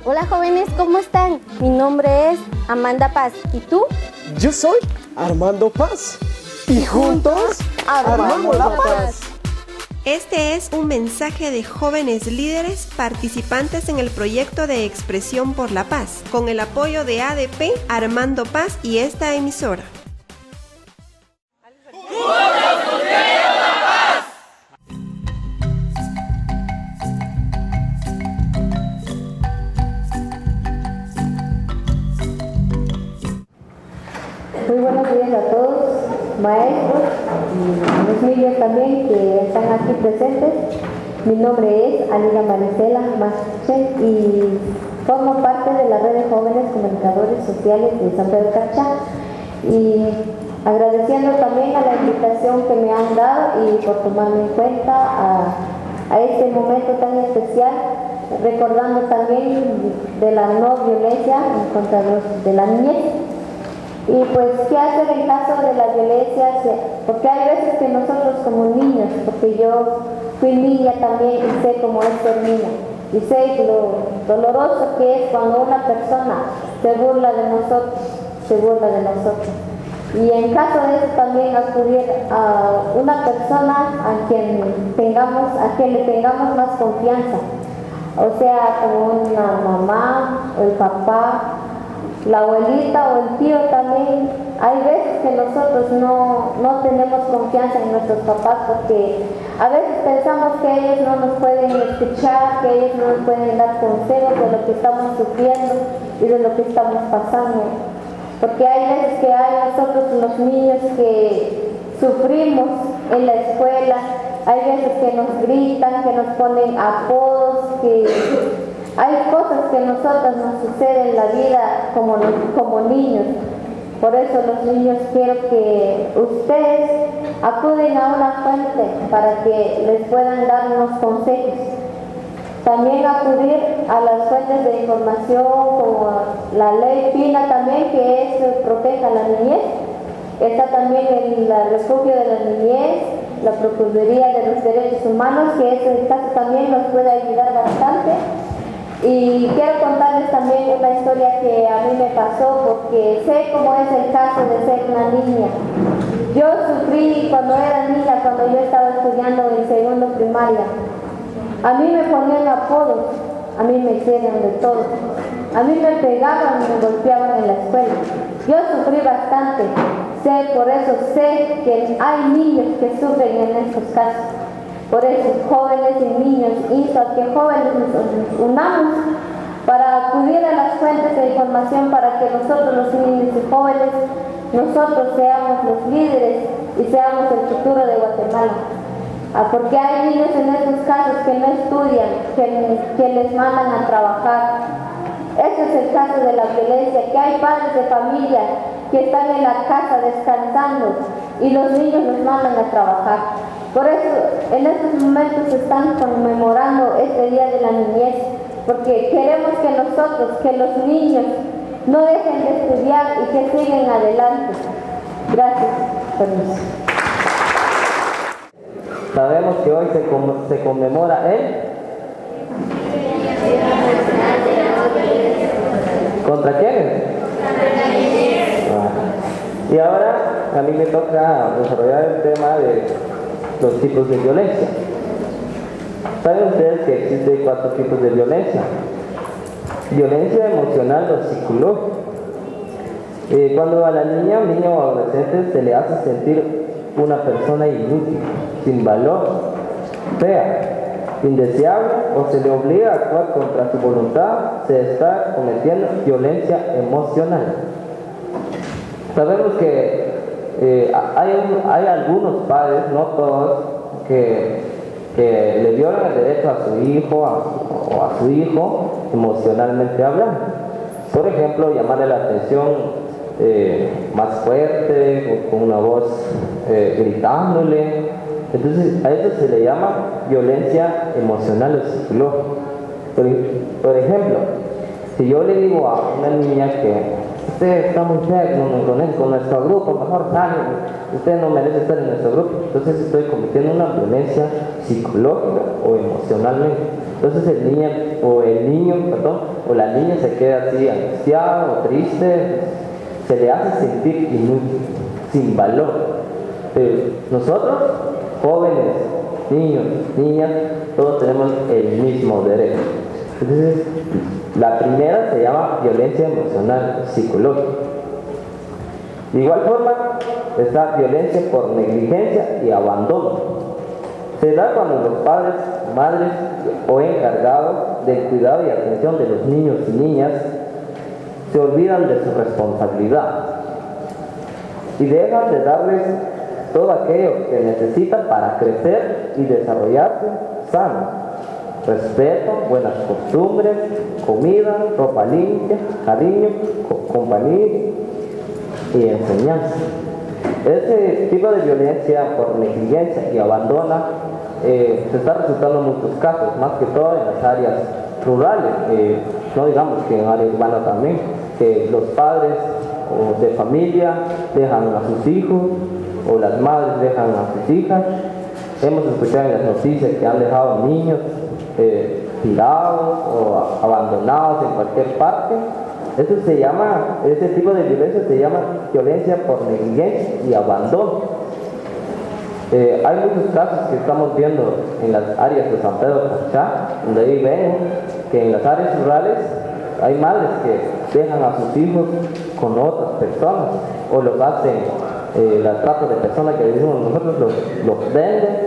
Hola jóvenes, ¿cómo están? Mi nombre es Amanda Paz. ¿Y tú? Yo soy Armando Paz. Y juntos armamos la paz. Este es un mensaje de jóvenes líderes participantes en el proyecto de Expresión por la Paz, con el apoyo de ADP, Armando Paz y esta emisora. Muy buenos días a todos, maestros y los niños también que están aquí presentes. Mi nombre es Anila Maricela Mache y formo parte de la red de jóvenes comunicadores sociales de San Pedro Carchá. Y agradeciendo también a la invitación que me han dado y por tomarme en cuenta a este momento tan especial, recordando también de la no violencia en contra de la niñez. Y pues, ¿qué hacer en caso de la violencia? Porque hay veces que nosotros como niños, porque yo fui niña también y sé cómo es ser niña, y sé lo doloroso que es cuando una persona se burla de nosotros, Y en caso de eso también acudir a una persona a quien le tengamos más confianza, o sea, como una mamá o el papá, la abuelita o el tío también. Hay veces que nosotros no tenemos confianza en nuestros papás porque a veces pensamos que ellos no nos pueden escuchar, que ellos no nos pueden dar consejos de lo que estamos sufriendo y de lo que estamos pasando. Porque hay veces que hay nosotros los niños que sufrimos en la escuela, hay veces que nos gritan, que nos ponen apodos, que hay cosas que a nosotros nos suceden en la vida como niños. Por eso los niños quiero que ustedes acuden a una fuente para que les puedan dar unos consejos. También acudir a las fuentes de información como la ley PINA también, que protege a la niñez. Está también el refugio de la niñez, la Procuraduría de los Derechos Humanos, que ese caso también nos puede ayudar bastante. Y quiero contarles también una historia que a mí me pasó, porque sé cómo es el caso de ser una niña. Yo sufrí cuando era niña, cuando yo estaba estudiando en segundo primaria. A mí me ponían apodos, a mí me hicieron de todo. A mí me pegaban y me golpeaban en la escuela. Yo sufrí bastante. Por eso sé que hay niños que sufren en estos casos. Por eso, jóvenes y niños, insto a que jóvenes nos unamos para acudir a las fuentes de información para que nosotros, los niños y jóvenes, nosotros seamos los líderes y seamos el futuro de Guatemala. Porque hay niños en estos casos que no estudian, que les mandan a trabajar. Ese es el caso de la violencia, que hay padres de familia que están en la casa descansando y los niños los mandan a trabajar. Por eso, en estos momentos se están conmemorando este Día de la Niñez, porque queremos que nosotros, que los niños, no dejen de estudiar y que sigan adelante. Gracias. Permiso. Sabemos que hoy se conmemora ¿Contra quiénes? Y ahora a mí me toca desarrollar el tema de los tipos de violencia. ¿Saben ustedes que existen 4 tipos de violencia? Violencia emocional o psicológica. Cuando a la niña, un niño o adolescente se le hace sentir una persona inútil, sin valor, fea, indeseable, o se le obliga a actuar contra su voluntad, se está cometiendo violencia emocional. Sabemos que hay algunos padres, no todos, que le violan el derecho a su hijo o a su hijo emocionalmente hablando. Por ejemplo, llamarle la atención más fuerte, con una voz gritándole. Entonces a eso se le llama violencia emocional o psicológica. Por ejemplo, si yo le digo a una niña que usted está muy fea con nuestro grupo, mejor salga, usted no merece estar en nuestro grupo, entonces estoy cometiendo una violencia psicológica o emocionalmente. Entonces el niño o el niño, perdón, o la niña se queda así angustiado o triste, se le hace sentir inútil, sin valor. Pero nosotros, jóvenes, niños, niñas, todos tenemos el mismo derecho. Entonces, la primera se llama violencia emocional psicológica. De igual forma, está violencia por negligencia y abandono. Se da cuando los padres, madres o encargados del cuidado y atención de los niños y niñas se olvidan de su responsabilidad y dejan de darles todo aquello que necesitan para crecer y desarrollarse sano: respeto, buenas costumbres, comida, ropa limpia, cariño, compañía y enseñanza. Este tipo de violencia por negligencia y abandono se está resultando en muchos casos, más que todo en las áreas rurales, no digamos que en área urbana también, que los padres de familia dejan a sus hijos o las madres dejan a sus hijas. Hemos escuchado en las noticias que han dejado niños tirados o abandonados en cualquier parte. Ese tipo de violencia se llama violencia por negligencia y abandono. Hay muchos casos que estamos viendo en las áreas de San Pedro Cachá, donde ahí ven que en las áreas rurales hay madres que dejan a sus hijos con otras personas o los hacen la trata de personas que decimos nosotros los venden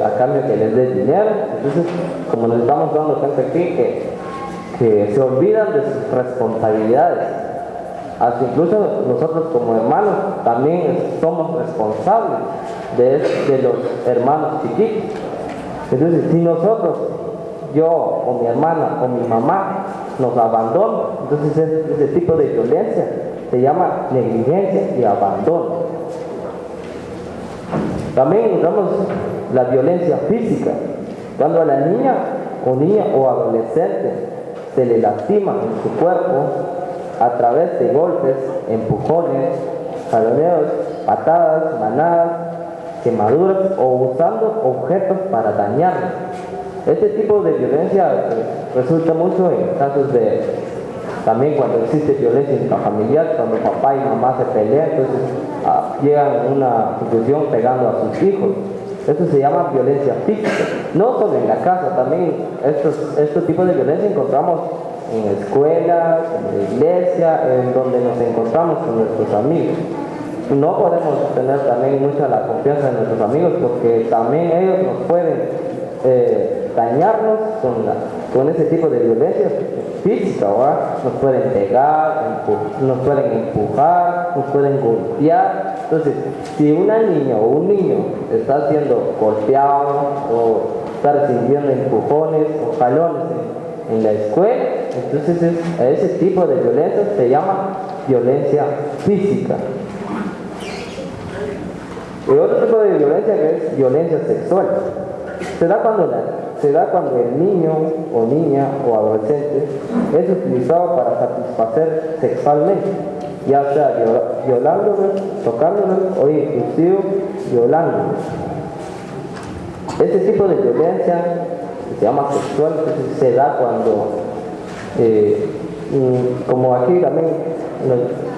a cambio que les dé dinero. Entonces, como nos estamos dando cuenta aquí que se olvidan de sus responsabilidades. Hasta incluso nosotros como hermanos también somos responsables de los hermanos chiquitos. Entonces, si nosotros, yo o mi hermana o mi mamá nos abandonan, entonces ese tipo de violencia se llama negligencia y abandono. También encontramos la violencia física, cuando a la niña o adolescente se le lastima en su cuerpo a través de golpes, empujones, jaloneos, patadas, manadas, quemaduras o usando objetos para dañarlos. Este tipo de violencia resulta mucho en casos de, también cuando existe violencia intrafamiliar, cuando papá y mamá se pelean, entonces llegan a una situación pegando a sus hijos. Esto se llama violencia física. No solo en la casa, también estos tipos de violencia encontramos en escuelas, en la iglesia, en donde nos encontramos con nuestros amigos. No podemos tener también mucha la confianza de nuestros amigos porque también ellos nos pueden dañarnos con ese tipo de violencia física, ¿verdad? Nos pueden pegar, nos pueden empujar, nos pueden golpear. Entonces, si una niña o un niño está siendo golpeado o está recibiendo empujones o jalones en la escuela, entonces ese tipo de violencia se llama violencia física. Y otro tipo de violencia que es violencia sexual. Se da cuando el niño o niña o adolescente es utilizado para satisfacer sexualmente, ya sea violándolos, tocándolos o inclusive violándolos. Este tipo de violencia se llama sexual, entonces se da cuando, como aquí también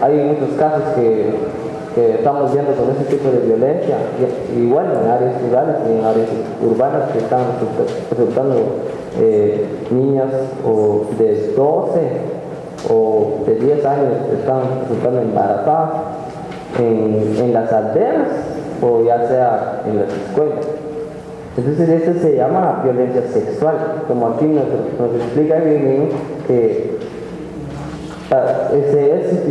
hay muchos casos que estamos viendo con ese tipo de violencia, igual en áreas rurales y en áreas urbanas que están resultando niñas o de 12 o de 10 años que están resultando embarazadas en las aldeas o ya sea en las escuelas. Entonces esto se llama violencia sexual, como aquí nos explica bien que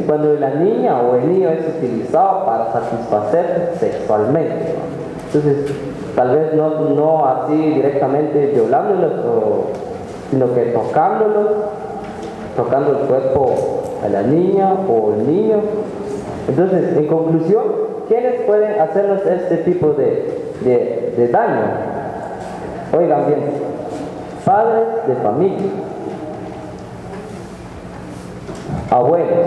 cuando la niña o el niño es utilizado para satisfacer sexualmente. Entonces, tal vez no así directamente violándolos, sino que tocando el cuerpo a la niña o el niño. Entonces, en conclusión, ¿quiénes pueden hacernos este tipo de daño? Oigan bien, padres de familia, abuelos,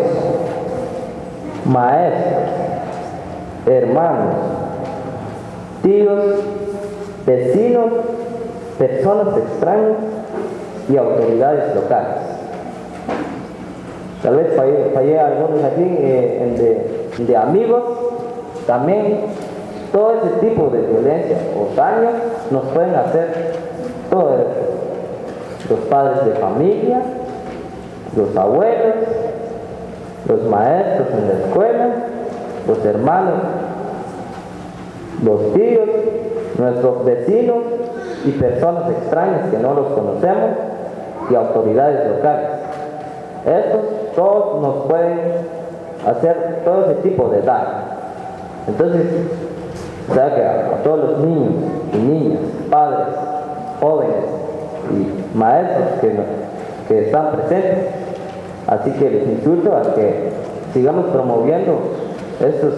maestros, hermanos, tíos, vecinos, personas extrañas y autoridades locales. Tal vez fallé algunos aquí de amigos. También todo ese tipo de violencia o daño nos pueden hacer todos los padres de familia, los abuelos, los maestros en la escuela, los hermanos, los tíos, nuestros vecinos y personas extrañas que no los conocemos y autoridades locales. Estos todos nos pueden hacer todo ese tipo de daño. Entonces, o sea que a todos los niños y niñas, padres, jóvenes y maestros que están presentes, así que les insulto a que sigamos promoviendo estos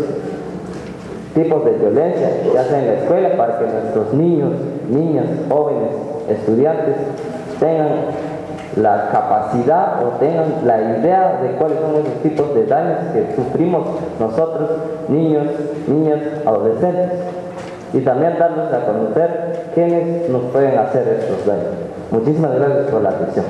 tipos de violencia, ya sea en la escuela, para que nuestros niños, niñas, jóvenes, estudiantes tengan la capacidad o tengan la idea de cuáles son esos tipos de daños que sufrimos nosotros, niños, niñas, adolescentes, y también darnos a conocer quiénes nos pueden hacer estos daños. Muchísimas gracias por la atención.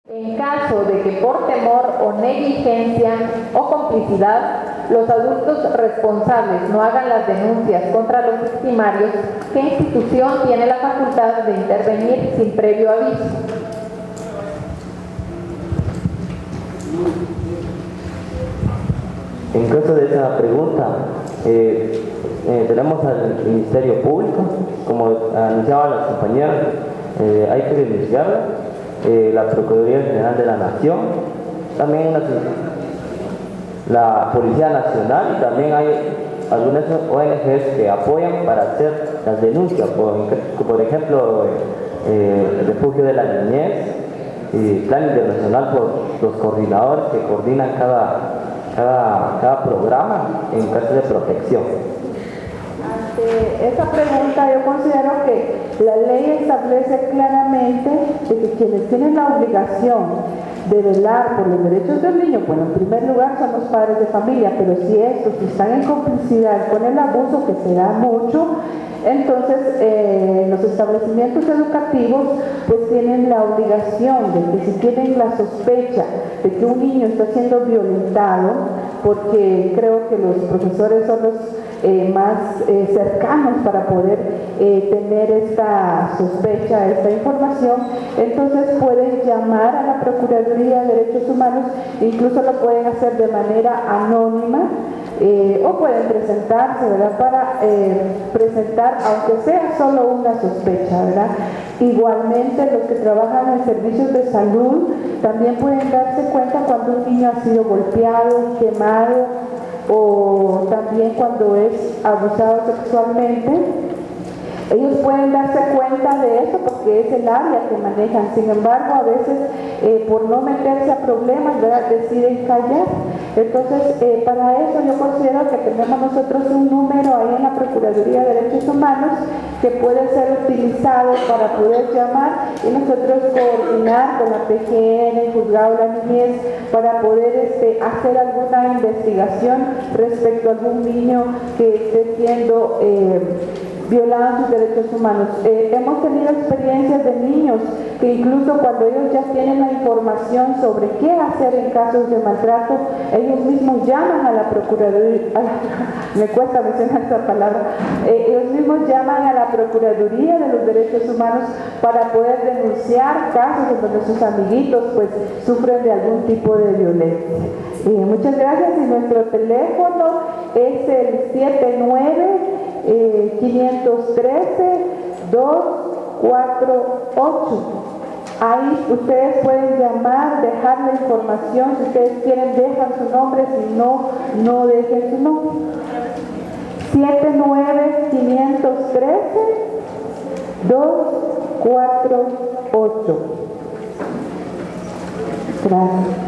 En caso de que por temor o negligencia o complicidad los adultos responsables no hagan las denuncias contra los victimarios, ¿qué institución tiene la facultad de intervenir sin previo aviso? En caso de esa pregunta, tenemos al Ministerio Público, como anunciaban las compañeras, hay que denunciarla. La Procuraduría General de la Nación, también la Policía Nacional, y también hay algunas ONGs que apoyan para hacer las denuncias, por ejemplo el Refugio de la Niñez y Plan Internacional por los coordinadores que coordinan cada programa en caso de protección. Ante esa pregunta yo considero que la ley establece claramente de que quienes tienen la obligación de velar por los derechos del niño, bueno, en primer lugar son los padres de familia, pero si estos están en complicidad con el abuso, que se da mucho, entonces los establecimientos educativos pues tienen la obligación de que si tienen la sospecha de que un niño está siendo violentado, porque creo que los profesores son los más cercanos para poder tener esta sospecha, esta información, entonces pueden llamar a la Procuraduría de Derechos Humanos, incluso lo pueden hacer de manera anónima, o pueden presentarse, ¿verdad?, para presentar, aunque sea solo una sospecha, ¿verdad? Igualmente los que trabajan en servicios de salud también pueden darse cuenta cuando un niño ha sido golpeado, quemado, o también cuando es abusado sexualmente. Ellos pueden darse cuenta de eso porque es el área que manejan. Sin embargo, a veces por no meterse a problemas, ¿verdad?, deciden callar. Entonces, para eso yo considero que tenemos nosotros un número ahí en la Procuraduría de Derechos Humanos que puede ser utilizado para poder llamar y nosotros coordinar con la PGN, el Juzgado de la Niñez, para poder hacer alguna investigación respecto a algún niño que esté siendo violaban sus derechos humanos. Hemos tenido experiencias de niños que incluso cuando ellos ya tienen la información sobre qué hacer en casos de maltrato, ellos mismos llaman a la Procuraduría, me cuesta mencionar esta palabra, ellos mismos llaman a la Procuraduría de los Derechos Humanos para poder denunciar casos en donde sus amiguitos pues sufren de algún tipo de violencia. Muchas gracias, y nuestro teléfono es el 79-513-248. Ahí ustedes pueden llamar, dejar la información, si ustedes quieren dejan su nombre, si no, no dejen su nombre. 79-513-248. Gracias.